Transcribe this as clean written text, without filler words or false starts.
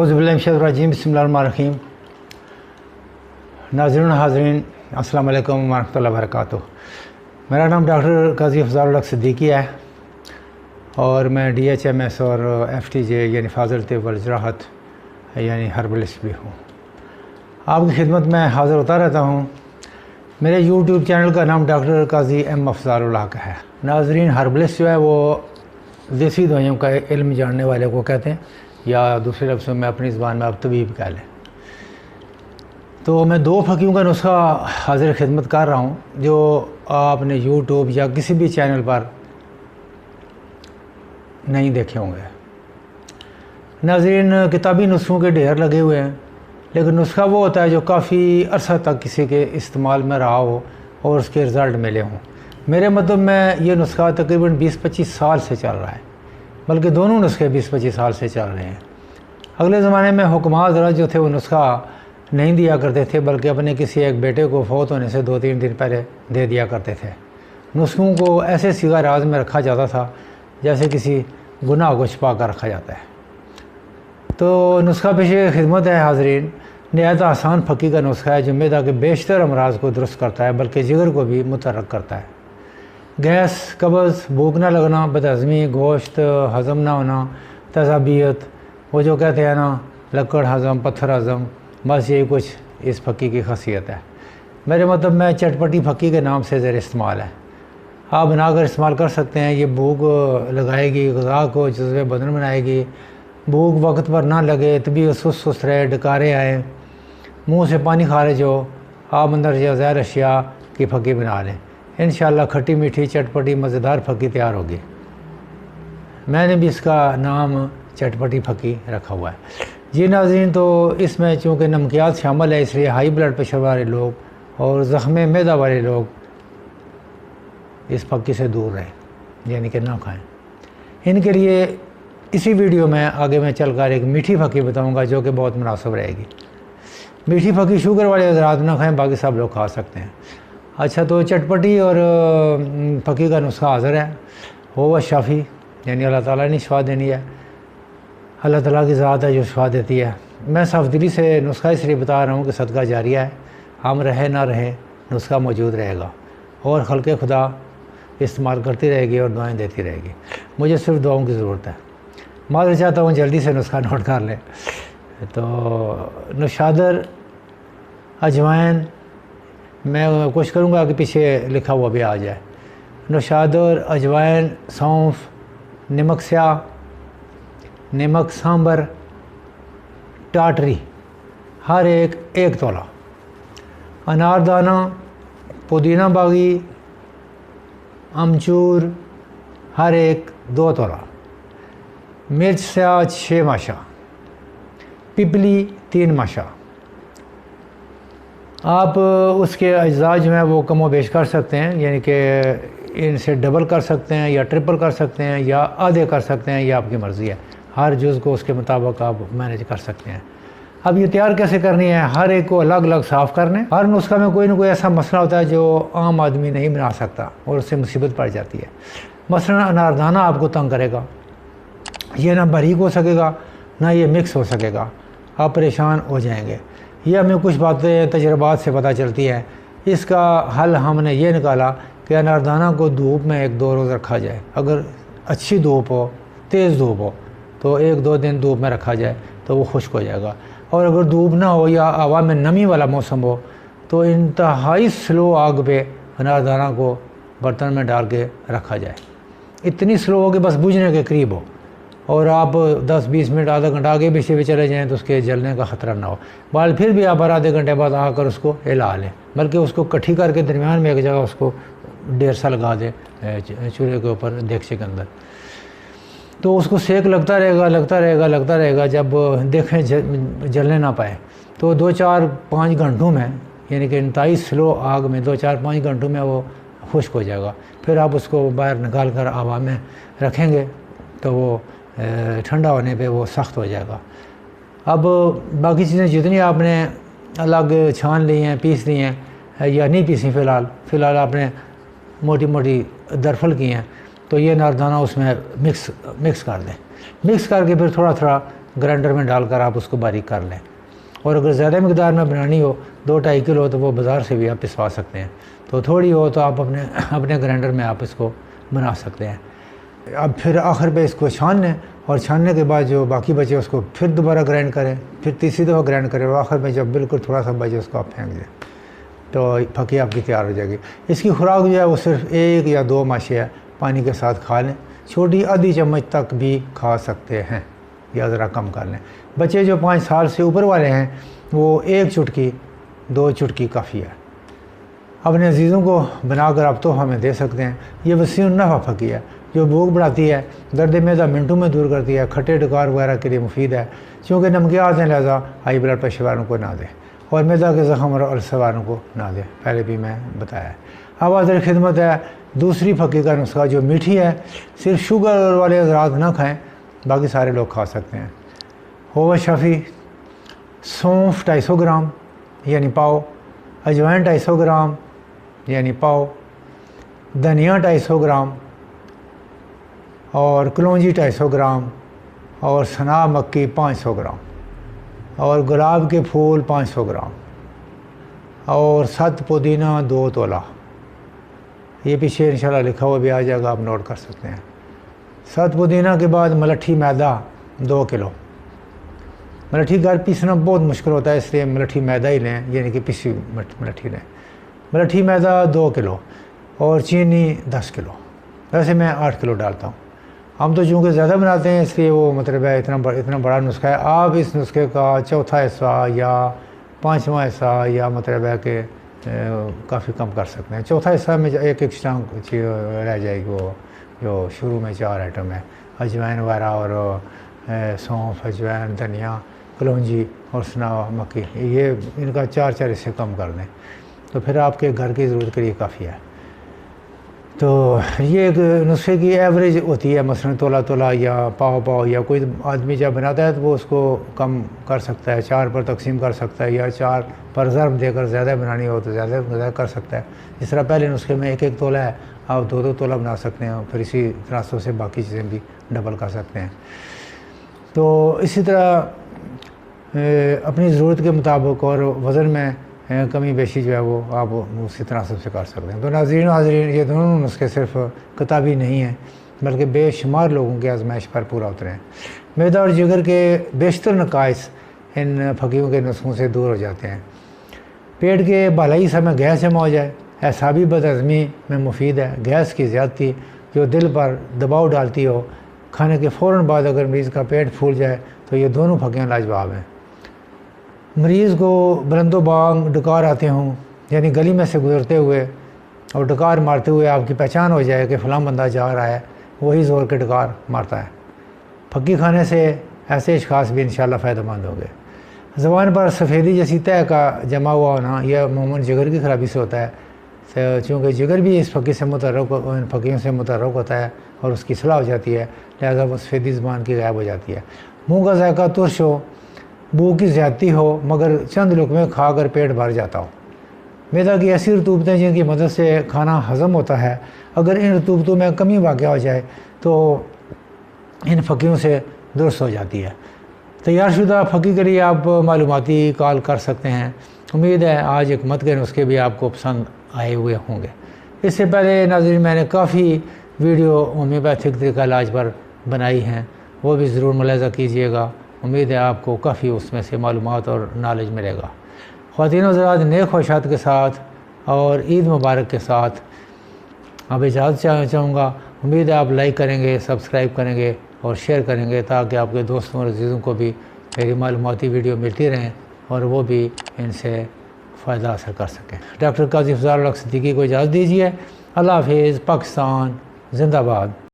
औज़ुबिल्लाहिमिनश्शैतानिर्रजीम बिस्मिल्लाहिर्रहमानिर्रहीम। नाज़रीन हाज़रीन अस्सलाम वालेकुम वरहमतुल्लाहि वबरकातुहू। मेरा नाम डॉक्टर काज़ी अफ़ज़ालुल हक़ सिद्दीकी है और मैं DHMS और FTJ यानी फ़ाज़िल तिब वल जराहत यानी हर्बलिस्ट भी हूँ। आपकी खिदमत में हाज़िर होता रहता हूँ। मेरे YouTube चैनल का नाम डॉक्टर काज़ी M अफ़ज़ालुल हक़ है। नाज़रीन, हर्बलिस्ट जो है वो देसी दवाइयों का इल्म जानने वाले को कहते हैं, या दूसरे लफ्ज़ों में अपनी ज़बान में आप तबीब कह लें। तो मैं दो फ़कीयों का नुस्खा हाज़िर खिदमत कर रहा हूँ जो आपने YouTube या किसी भी चैनल पर नहीं देखे होंगे। नाज़रीन, किताबी नुस्खों के ढेर लगे हुए हैं, लेकिन नुस्खा वो होता है जो काफ़ी अरसा तक किसी के इस्तेमाल में रहा हो और उसके रिज़ल्ट मिले हों। मेरे मतलब में ये नुस्खा तकरीबन 20-25 साल से चल रहा है, बल्कि दोनों नुस्खे 20-25 साल से चल रहे हैं। अगले ज़माने में हुक्मा हज़रात जो थे वो नुस्खा नहीं दिया करते थे, बल्कि अपने किसी एक बेटे को फौत होने से 2-3 दिन पहले दे दिया करते थे। नुस्खों को ऐसे सिगा राज में रखा जाता था जैसे किसी गुनाह को छुपा कर रखा जाता है। तो नुस्खा पेश खिदमत है हाज़रीन। नहायत आसान फ़की का नुस्खा है जो मैदा के बेशतर अमराज को दुरुस्त करता है, बल्कि जिगर को भी मुतहर्रिक करता है। गैस, कब्ज़, भूख न लगना, बदहज़मी, गोश्त हज़म ना होना, तज़ाबियत, वो जो कहते हैं ना लकड़ हज़म, पत्थर हज़म, बस यही कुछ इस फ़की की खासियत है। मेरे मतलब में चटपटी फ़की के नाम से ज़ेर इस्तेमाल है। आप बनाकर इस्तेमाल कर सकते हैं। ये भूख लगाएगी, ग़िज़ा को जज़्बे बदन बनाएगी। भूख वक्त पर ना लगे, तबीयत सुस्त रहे, डकारे आए, मुँह से पानी खारिज हो, आप अंदर से ज़हर अशिया की फ़की बना लें। इंशाअल्लाह खट्टी मीठी चटपटी मज़ेदार फ़की तैयार होगी। मैंने भी इसका नाम चटपटी फ़की रखा हुआ है। जी नाज़रीन, तो इसमें चूँकि नमकियात शामिल है, इसलिए हाई ब्लड प्रेशर वाले लोग और ज़ख्म मैदा वाले लोग इस फ़की से दूर रहें, यानी कि ना खाएँ। इनके लिए इसी वीडियो में आगे मैं चलकर एक मीठी फ़की बताऊँगा जो कि बहुत मुनासिब रहेगी। मीठी फ़की शुगर वाले हज़रात ना खाएँ, बाकी सब लोग खा सकते हैं। अच्छा, तो चटपटी और फ़की का नुस्खा हाज़िर है। वो शाफ़ी यानी अल्लाह ताला ने शिफा देनी है। अल्लाह ताला की ज़ात है जो शिफा देती है। मैं साफ़ दिली से नुस्खा इसलिए बता रहा हूँ कि सदका जारिया है। हम रहे ना रहे, नुस्खा मौजूद रहेगा और खल्क़े खुदा इस्तेमाल करती रहेगी और दुआएँ देती रहेगी। मुझे सिर्फ दुआओं की ज़रूरत है। माज़रत चाहता हूँ जल्दी से नुस्खा नोट कर लें। तो नौशादर, अजवाइन, मैं कोशिश करूँगा कि पीछे लिखा हुआ भी आ जाए। नौशादर, अजवाइन, सौंफ, नमक स्याह, नमक सांबर, टाटरी, हर एक तोला, अनारदाना, पुदीना बागी, अमचूर हर एक 2 तोला, मिर्च स्याह 6 माशा, पिपली 3 माशा। आप उसके अज्जा जो हैं वो कम व बेश कर सकते हैं, यानी कि इनसे डबल कर सकते हैं या ट्रिपल कर सकते हैं या आधे कर सकते हैं, ये आपकी मर्ज़ी है। हर जुज़ को उसके मुताबिक आप मैनेज कर सकते हैं। अब ये तैयार कैसे करनी है, हर एक को अलग अलग साफ़ कर लें। हर नुस्खा में कोई ना कोई ऐसा मसला होता है जो आम आदमी नहीं बना सकता और उससे मुसीबत पड़ जाती है। मसलन अनारदाना आपको तंग करेगा, ये ना बारीक हो सकेगा ना ये मिक्स हो सकेगा, आप परेशान हो जाएंगे। ये हमें कुछ बातें तजर्बात से पता चलती हैं। इसका हल हमने ये निकाला कि अनारदाना को धूप में 1-2 रोज़ रखा जाए। अगर अच्छी धूप हो, तेज़ धूप हो, तो 1-2 दिन धूप में रखा जाए तो वो खुश्क हो जाएगा। और अगर धूप ना हो या हवा में नमी वाला मौसम हो तो इंतहाई स्लो आग पे अनारदाना को बर्तन में डाल के रखा जाए। इतनी स्लो हो कि बस बुझने के करीब हो, और आप 10-20 मिनट आधा घंटा आगे पीछे भी चले जाएँ तो उसके जलने का ख़तरा ना हो। बाल फिर भी आप आधे घंटे बाद आकर उसको हिला लें, बल्कि उसको इकट्ठी करके दरमियान में एक जगह उसको ढेर सा लगा दें चूल्हे के ऊपर, देगचे के अंदर। तो उसको सेक लगता रहेगा। जब देखें जलने ना पाए तो 2-4-5 घंटों में, यानी कि इंतहाई स्लो आग में 2-4-5 घंटों में वो खुश्क हो जाएगा। फिर आप उसको बाहर निकाल कर हवा में रखेंगे तो वो ठंडा होने पे वो सख्त हो जाएगा। अब बाकी चीज़ें जितनी आपने अलग छान ली हैं, पीस ली हैं या नहीं पीसी फ़िलहाल आपने मोटी मोटी दरफल की हैं, तो ये अनारदाना उसमें मिक्स कर दें। मिक्स करके फिर थोड़ा थोड़ा گرائنڈر میں ڈال کر آپ اس کو باریک کر لیں، اور اگر زیادہ مقدار میں بنانی ہو 2-2.5 کلو تو وہ بازار سے بھی آپ پسوا سکتے ہیں، تو تھوڑی ہو تو آپ اپنے گرائنڈر میں آپ اس کو بنا سکتے ہیں۔ اب پھر آخر پہ اس کو چھان لیں، اور چھاننے کے بعد جو باقی بچے اس کو پھر دوبارہ گرائنڈ کریں، پھر تیسری دفعہ گرائنڈ کریں، اور آخر میں جب بالکل تھوڑا سا بچے اس کو آپ پھینک دیں، تو پھکی آپ کی تیار ہو جائے گی۔ اس کی خوراک جو ہے وہ صرف 1 یا 2 ماشیہ پانی کے ساتھ کھا لیں، چھوٹی آدھی چمچ تک بھی کھا سکتے ہیں یا ذرا کم کر لیں۔ بچے جو 5 سال سے اوپر والے ہیں وہ 1 چٹکی 2 چٹکی کافی ہے۔ اپنے عزیزوں کو بنا کر آپ تحفہ میں دے سکتے ہیں۔ یہ وسیع النفع پھکی ہے جو بھوک بڑھاتی ہے، درد معدہ منٹوں میں دور کرتی ہے، کھٹے ڈکار وغیرہ کے لیے مفید ہے، چونکہ نمکیات ہیں لہذا ہائی بلڈ پریشر والوں کو نہ دیں، اور معدہ کے زخم اور السر والوں کو نہ دیں، پہلے بھی میں بتایا ہے۔ اب حاضر خدمت ہے دوسری پھکی کا نسخہ جو میٹھی ہے، صرف شوگر والے حضرات نہ کھائیں، باقی سارے لوگ کھا سکتے ہیں۔ ہووا شفی، سونف 250 گرام یعنی پاؤ، اجوائن 250 گرام یعنی پاؤ، دھنیا 250 گرام، اور کلونجی 250 گرام، اور سنا مکی 500 گرام، اور گلاب کے پھول 500 گرام، اور 7 پودینہ 2 تولہ۔ یہ پیچھے انشاءاللہ لکھا ہوا بھی آ جائے گا، آپ نوٹ کر سکتے ہیں۔ 7 پودینہ کے بعد ملٹھی میدا 2 کلو۔ ملٹھی گھر پیسنا بہت مشکل ہوتا ہے، اس لیے ملٹھی میدا ہی لیں، یعنی کہ پیسی ملٹھی لیں۔ ملٹھی میدا 2 کلو، اور چینی 10 کلو۔ ویسے میں 8 کلو ڈالتا ہوں، ہم تو چونکہ زیادہ بناتے ہیں اس لیے وہ مطلب ہے اتنا بڑا نسخہ ہے۔ آپ اس نسخے کا چوتھا حصہ یا 5واں حصہ یا مطلب ہے کہ کافی کم کر سکتے ہیں۔ چوتھا حصہ میں ایک شٹانگ رہ جائے گی، وہ جو شروع میں 4 آئٹم ہے، اجوائن وغیرہ اور سونف، اجوائن، دھنیا، کلونجی اور سنا مکی، یہ ان کا 4 حصے کم کر دیں تو پھر آپ کے گھر کی ضرورت کے لیے کافی ہے۔ تو یہ ایک نسخے کی ایوریج ہوتی ہے، مثلا تولا یا پاؤ یا کوئی آدمی جب بناتا ہے تو وہ اس کو کم کر سکتا ہے، 4 پر تقسیم کر سکتا ہے، یا 4 پر ضرب دے کر زیادہ بنانی ہو تو زیادہ کر سکتا ہے۔ جس طرح پہلے نسخے میں 1 تولا ہے، آپ 2 تولا بنا سکتے ہیں، پھر اسی طرح سے باقی چیزیں بھی ڈبل کر سکتے ہیں۔ تو اسی طرح اپنی ضرورت کے مطابق اور وزن میں کمی بیشی جو ہے وہ آپ اسی تناسب سے کر سکتے ہیں۔ تو ناظرین و حاضرین، یہ دونوں نسخے صرف کتابی نہیں ہیں بلکہ بے شمار لوگوں کی آزمائش پر پورا اترے ہیں۔ معدہ اور جگر کے بیشتر نقائص ان پھکیوں کے نسخوں سے دور ہو جاتے ہیں۔ پیٹ کے بالائی حصہ میں گیس جمع ہو جائے، اعصابی بدہضمی میں مفید ہے۔ گیس کی زیادتی جو دل پر دباؤ ڈالتی ہو، کھانے کے فوراً بعد اگر مریض کا پیٹ پھول جائے تو یہ دونوں پھکیاں لاجواب ہیں۔ مریض کو بلند و بانگ ڈکار آتے ہوں، یعنی گلی میں سے گزرتے ہوئے اور ڈکار مارتے ہوئے آپ کی پہچان ہو جائے کہ فلاں بندہ جا رہا ہے، وہی زور کے ڈکار مارتا ہے۔ پھکی کھانے سے ایسے اشخاص بھی انشاءاللہ فائدہ مند ہوں گے۔ زبان پر سفیدی جیسی تہہ کا جمع ہوا ہونا، یہ عموماً جگر کی خرابی سے ہوتا ہے، چونکہ جگر بھی اس پھکی سے ان پھکیوں سے متحرک ہوتا ہے اور اس کی اصلاح ہو جاتی ہے، لہذا وہ سفیدی زبان کی غائب ہو جاتی ہے۔ منہ کا ذائقہ ترش ہو، بو کی زیادتی ہو، مگر چند لقمے کھا کر پیٹ بھر جاتا ہو۔ معدہ کی ایسی رطوبتیں جن کی مدد سے کھانا ہضم ہوتا ہے، اگر ان رطوبتوں میں کمی واقع ہو جائے تو ان پھکیوں سے درست ہو جاتی ہے۔ تیار شدہ پھکی کے لیے آپ معلوماتی کال کر سکتے ہیں۔ امید ہے آج حکمت کے نسخے بھی آپ کو پسند آئے ہوئے ہوں گے۔ اس سے پہلے ناظرین میں نے کافی ویڈیو ہومیوپیتھک طریقہ علاج پر بنائی ہیں، وہ بھی ضرور ملاحظہ کیجیے گا۔ امید ہے آپ کو کافی اس میں سے معلومات اور نالج ملے گا۔ خواتین و حضرات، نیک خواہشات کے ساتھ اور عید مبارک کے ساتھ اب اجازت چاہوں گا۔ امید ہے آپ لائک کریں گے، سبسکرائب کریں گے اور شیئر کریں گے تاکہ آپ کے دوستوں اور عزیزوں کو بھی میری معلوماتی ویڈیو ملتی رہیں اور وہ بھی ان سے فائدہ حاصل کر سکیں۔ ڈاکٹر قاضی افضال الحق صدیقی کو اجازت دیجیے۔ اللہ حافظ۔ پاکستان زندہ باد۔